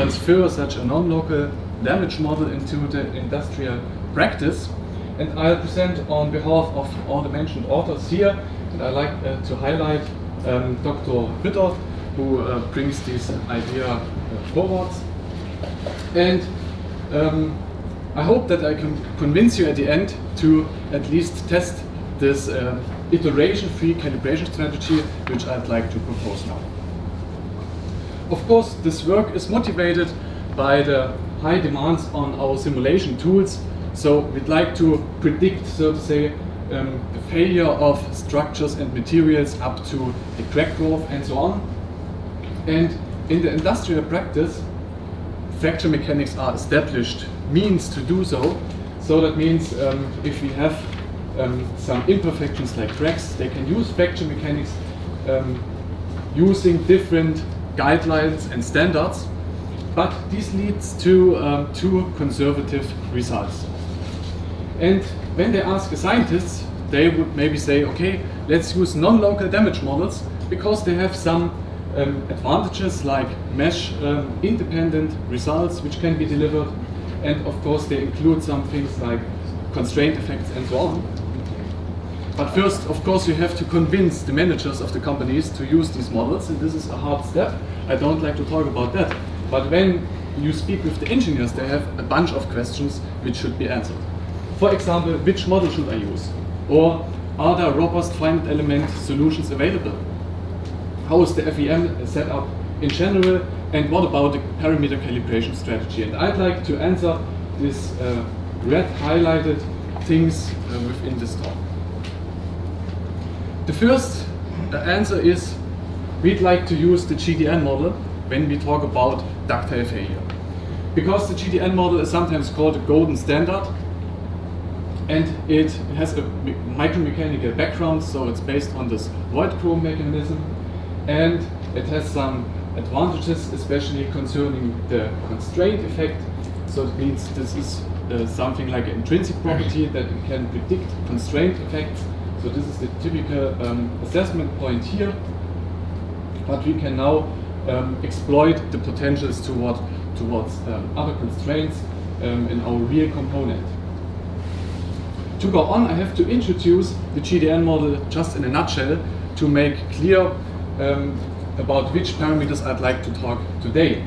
transfer such a non-local damage model into the industrial practice. And I'll present on behalf of all the mentioned authors here, and I'd like to highlight Dr. Hütter, who brings this idea forward. And I hope that I can convince you at the end to at least test this iteration-free calibration strategy, which I'd like to propose now. Of course, this work is motivated by the high demands on our simulation tools. So we'd like to predict, so to say, the failure of structures and materials up to the crack growth and so on. And in the industrial practice, fracture mechanics are established means to do so. So that means if we have some imperfections like cracks, they can use fracture mechanics using different guidelines and standards, but this leads to too conservative results. And when they ask scientists, they would maybe say, okay, let's use non-local damage models because they have some advantages like mesh independent results which can be delivered, and of course they include some things like constraint effects and so on. But first, of course, you have to convince the managers of the companies to use these models, and this is a hard step. I don't like to talk about that. But when you speak with the engineers, they have a bunch of questions which should be answered. For example, which model should I use? Or are there robust finite element solutions available? How is the FEM set up in general? And what about the parameter calibration strategy? And I'd like to answer these red highlighted things within this talk. The first answer is we'd like to use the GDN model when we talk about ductile failure. Because the GDN model is sometimes called a golden standard, and it has a micromechanical background, so it's based on this void chrome mechanism, and it has some advantages, especially concerning the constraint effect. So it means this is something like an intrinsic property that it can predict constraint effects. So this is the typical assessment point here, but we can now exploit the potentials towards other constraints in our real component. To go on, I have to introduce the GDN model just in a nutshell to make clear about which parameters I'd like to talk today.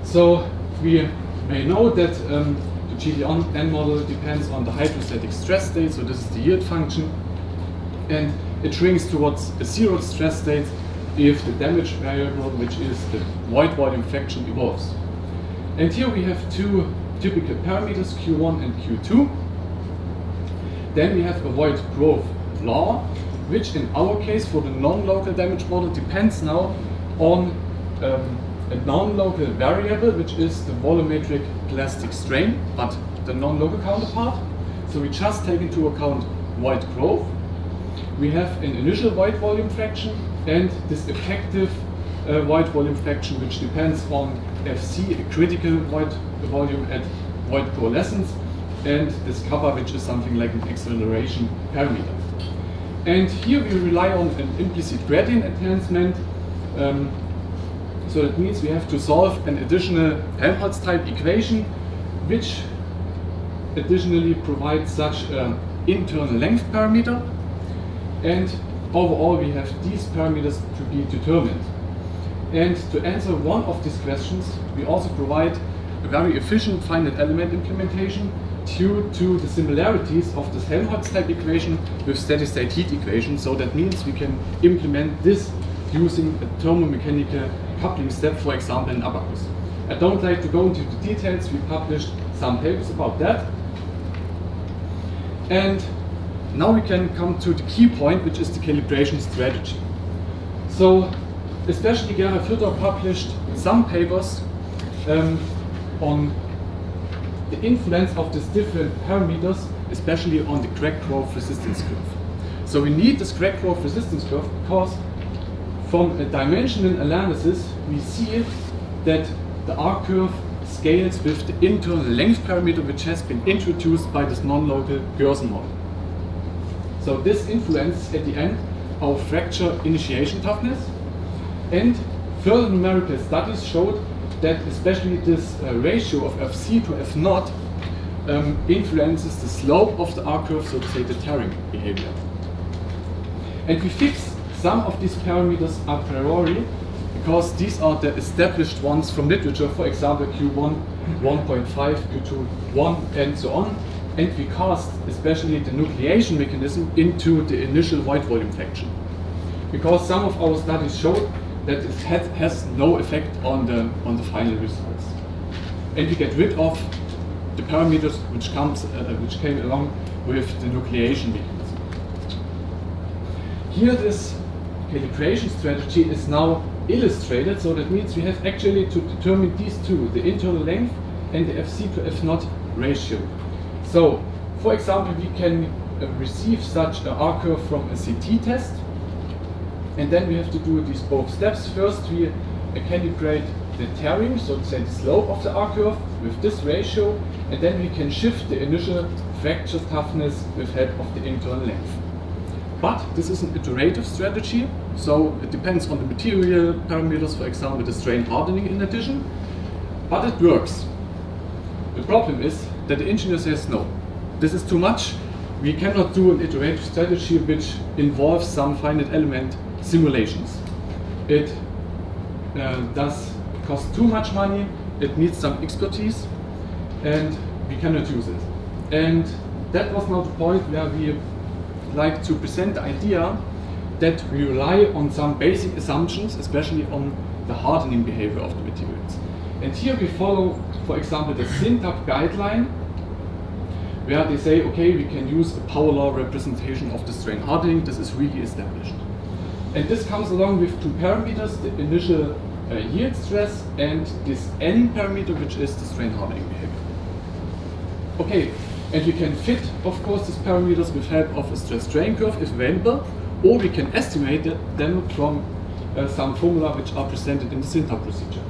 So we may know that the GDN model depends on the hydrostatic stress state, so this is the yield function, and it shrinks towards a zero stress state if the damage variable, which is the void volume fraction, evolves. And here we have two typical parameters, Q1 and Q2. Then we have a void growth law, which in our case for the non-local damage model depends now on a non-local variable, which is the volumetric plastic strain, but the non-local counterpart. So we just take into account void growth. We have an initial void volume fraction and this effective void volume fraction, which depends on FC, a critical void volume at void coalescence, and this kappa, which is something like an acceleration parameter. And here we rely on an implicit gradient enhancement. So that means we have to solve an additional Helmholtz type equation, which additionally provides such an internal length parameter. And overall we have these parameters to be determined. And to answer one of these questions, we also provide a very efficient finite element implementation due to the similarities of this Helmholtz type equation with steady state heat equation. So that means we can implement this using a thermomechanical coupling step, for example in Abacus. I don't like to go into the details, we published some papers about that. And now we can come to the key point, which is the calibration strategy. So especially Gerhard Hütter published some papers on the influence of these different parameters, especially on the crack growth resistance curve. So we need this crack growth resistance curve because from a dimensional analysis we see that the R curve scales with the internal length parameter, which has been introduced by this non-local GURSON model. So this influences at the end our fracture initiation toughness, and further numerical studies showed that especially this ratio of Fc to F0 influences the slope of the R-curve, so to say the tearing behavior. And we fix some of these parameters a priori because these are the established ones from literature, for example Q1, 1.5, Q2, 1, and so on. And we cast especially the nucleation mechanism into the initial void volume fraction. Because some of our studies showed that it has no effect on the final results. And we get rid of the parameters which came along with the nucleation mechanism. Here this calibration strategy is now illustrated, so that means we have actually to determine these two, the internal length and the Fc to F0 ratio. So, for example, we can receive such an R-curve from a CT test, and then we have to do these both steps. First we calibrate the tearing, so to say the slope of the R-curve with this ratio, and then we can shift the initial fracture toughness with help of the internal length. But this is an iterative strategy, so it depends on the material parameters, for example the strain hardening in addition, but it works. The problem is that the engineer says no, this is too much, we cannot do an iterative strategy which involves some finite element simulations. It does cost too much money, it needs some expertise, and we cannot use it. And that was now the point where we like to present the idea that we rely on some basic assumptions, especially on the hardening behavior of the materials. And here we follow, for example, the SYNTAP guideline, where they say, okay, we can use a power law representation of the strain hardening. This is really established. And this comes along with two parameters, the initial yield stress and this N parameter, which is the strain hardening behavior. Okay, and we can fit, of course, these parameters with help of a stress strain curve if available, or we can estimate them from some formula which are presented in the SYNTAP procedure.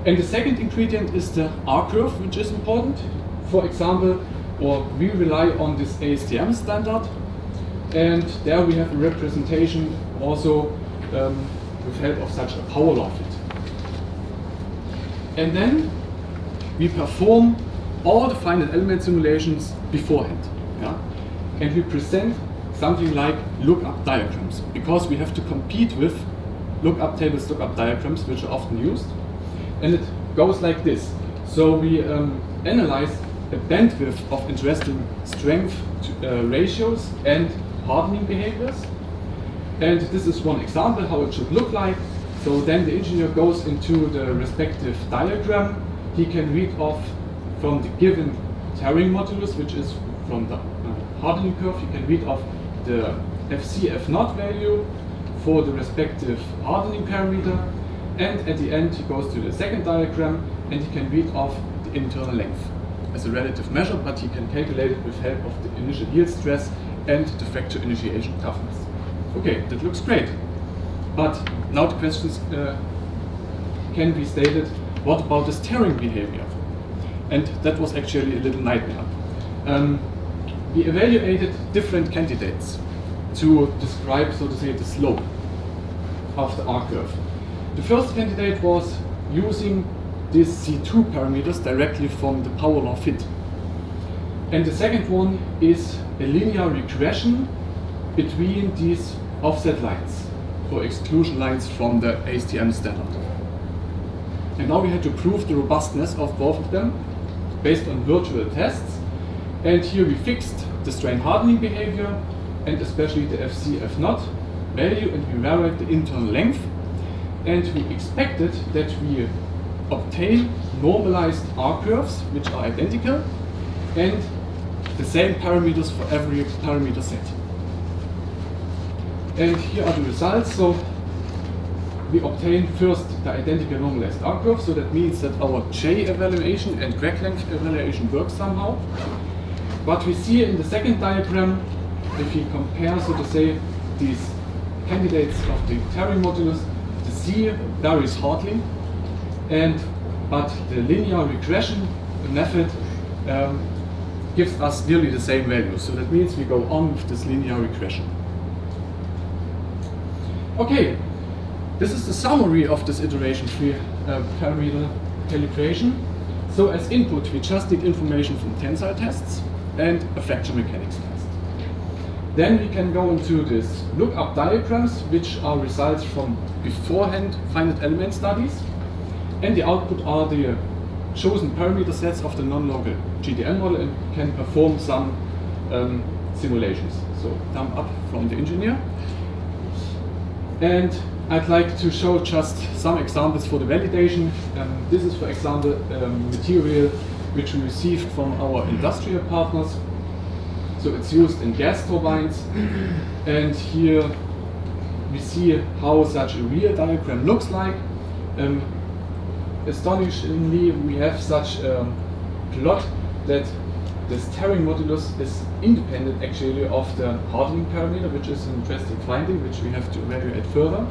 And the second ingredient is the R-curve, which is important. For example, or we rely on this ASTM standard, and there we have a representation also with help of such a power law fit. And then we perform all the finite element simulations beforehand. Yeah? And we present something like lookup diagrams, because we have to compete with lookup tables, lookup diagrams, which are often used. And it goes like this. So we analyze a bandwidth of interesting strength ratios and hardening behaviors. And this is one example how it should look like. So then the engineer goes into the respective diagram. He can read off from the given tearing modulus, which is from the hardening curve. He can read off the Fc F0 value for the respective hardening parameter. And at the end he goes to the second diagram and he can read off the internal length as a relative measure, but he can calculate it with help of the initial yield stress and the fracture initiation toughness. Okay, that looks great. But now the questions can be stated, what about this tearing behavior? And that was actually a little nightmare. We evaluated different candidates to describe, so to say, the slope of the R-curve. The first candidate was using these C2 parameters directly from the power law fit. And the second one is a linear regression between these offset lines, or exclusion lines from the ASTM standard. And now we had to prove the robustness of both of them based on virtual tests. And here we fixed the strain hardening behavior and especially the Fc F0 value, and we varied the internal length. And we expected that we obtain normalized R-curves which are identical and the same parameters for every parameter set. And here are the results. So we obtain first the identical normalized R-curve, so that means that our J evaluation and crack length evaluation works somehow. But we see in the second diagram, if we compare, so to say, these candidates of the tearing modulus, the C varies hardly, but the linear regression method gives us nearly the same value. So that means we go on with this linear regression. Okay, this is the summary of this iteration tree parameter calibration. So as input, we just need information from tensile tests and a fracture mechanics test. Then we can go into this lookup diagrams, which are results from beforehand finite element studies, and the output are the chosen parameter sets of the non-local GDN model and can perform some simulations. So thumb up from the engineer. And I'd like to show just some examples for the validation. This is, for example, material which we received from our industrial partners. So it's used in gas turbines, and here we see how such a real diagram looks like. Astonishingly, we have such a plot that the steering modulus is independent actually of the hardening parameter, which is an interesting finding which we have to evaluate further.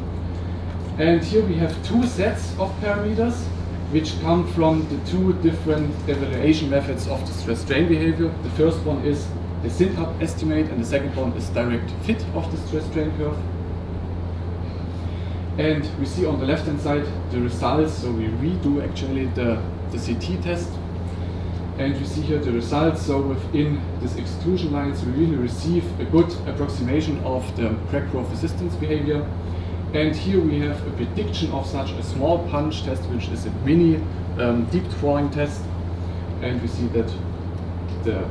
And here we have two sets of parameters which come from the two different evaluation methods of the stress strain behavior. The first one is the SynTAP estimate, and the second one is direct fit of the stress strain curve. And we see on the left hand side the results, so we redo actually the CT test. And we see here the results, so within this exclusion lines we really receive a good approximation of the crack growth resistance behavior. And here we have a prediction of such a small punch test, which is a mini deep drawing test. And we see that the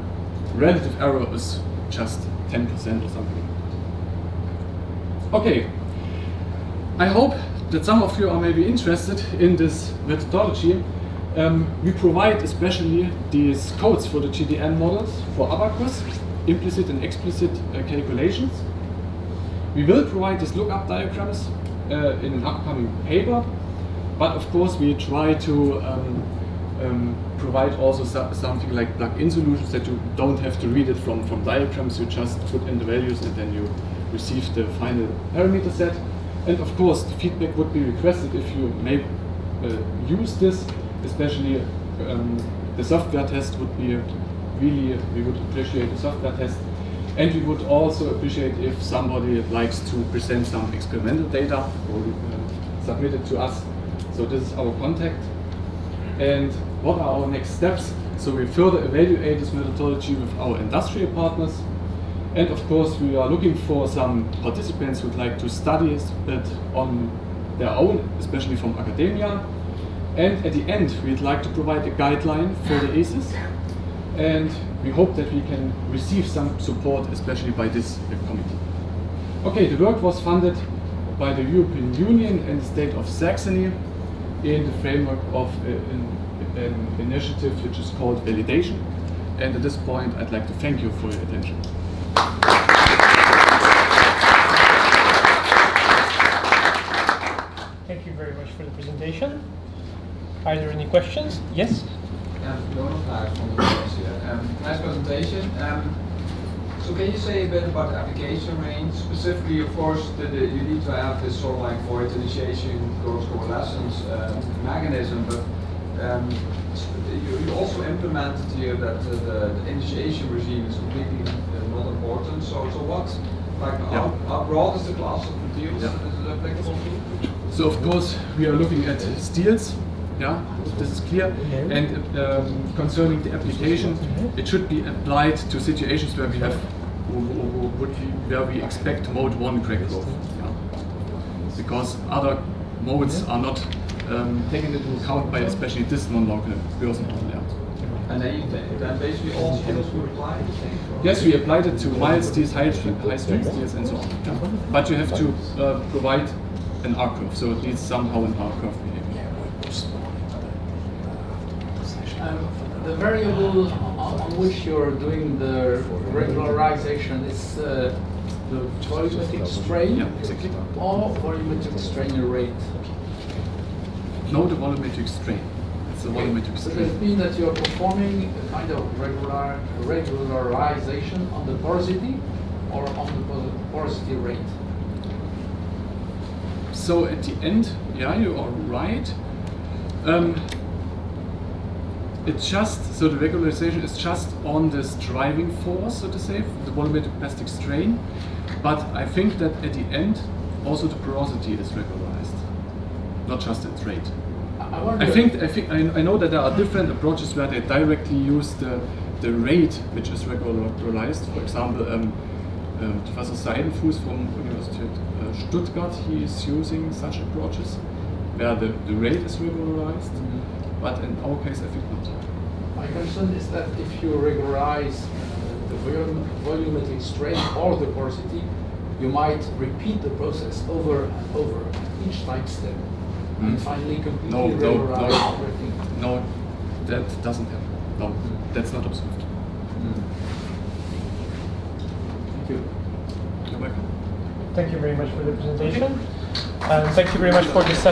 relative error is just 10% or something. Okay, I hope that some of you are maybe interested in this methodology. We provide especially these codes for the GDN models for abacus, implicit and explicit calculations. We will provide these lookup diagrams in an upcoming paper, but of course we try to provide also something like plug-in solutions that you don't have to read it from diagrams. You just put in the values and then you receive the final parameter set. And of course the feedback would be requested if you may use this, especially the software test would be really, we would appreciate the software test. And we would also appreciate if somebody likes to present some experimental data or submit it to us. So this is our contact. And what are our next steps? So we further evaluate this methodology with our industrial partners. And of course we are looking for some participants who would like to study it on their own, especially from academia. And at the end we'd like to provide a guideline for the ACES. And we hope that we can receive some support, especially by this committee. Okay, the work was funded by the European Union and the state of Saxony in the framework of an initiative which is called validation. And at this point, I'd like to thank you for your attention. Thank you very much for the presentation. Are there any questions? Yes? Nice presentation. So can you say a bit about the application range? Specifically, of course, you need to have this sort of like void initiation, coalescence mechanism, but you also implemented here that the initiation regime is completely not important. So what, like, how broad is the class of materials that is applicable to? So of course, we are looking at steels. Yeah, this is clear. And concerning the application, it should be applied to situations where we have, where we expect mode 1 crack growth. Yeah. Because other modes are not taken into account by especially this non-local GURSON model. Yeah. And then basically all steels would apply the same? Yes, we applied it to mild steels, high-strength steels, and so on. Yeah. But you have to provide an R curve, so it needs somehow an R curve behavior. The variable on which you're doing the regularization is the volumetric strain, yeah, exactly. Or volumetric strain rate? No, the volumetric strain. It's the volumetric strain. Does it mean that you're performing a kind of regularization on the porosity or on the porosity rate? So at the end, yeah, you are right. It's just, so the regularization is just on this driving force, so to say, the volumetric plastic strain. But I think that at the end, also the porosity is regularized, not just its rate. I know that there are different approaches where they directly use the rate which is regularized. For example, Professor Seidenfuß from University of Stuttgart, he is using such approaches where the rate is regularized, but in our case I think not. My concern is that if you regularize the volumetric strength or the porosity, you might repeat the process over and over each time step, and finally completely regularize everything. No, that doesn't happen. No, that's not observed. Thank you. You're welcome. Thank you very much for the presentation, and thank you very much for this session.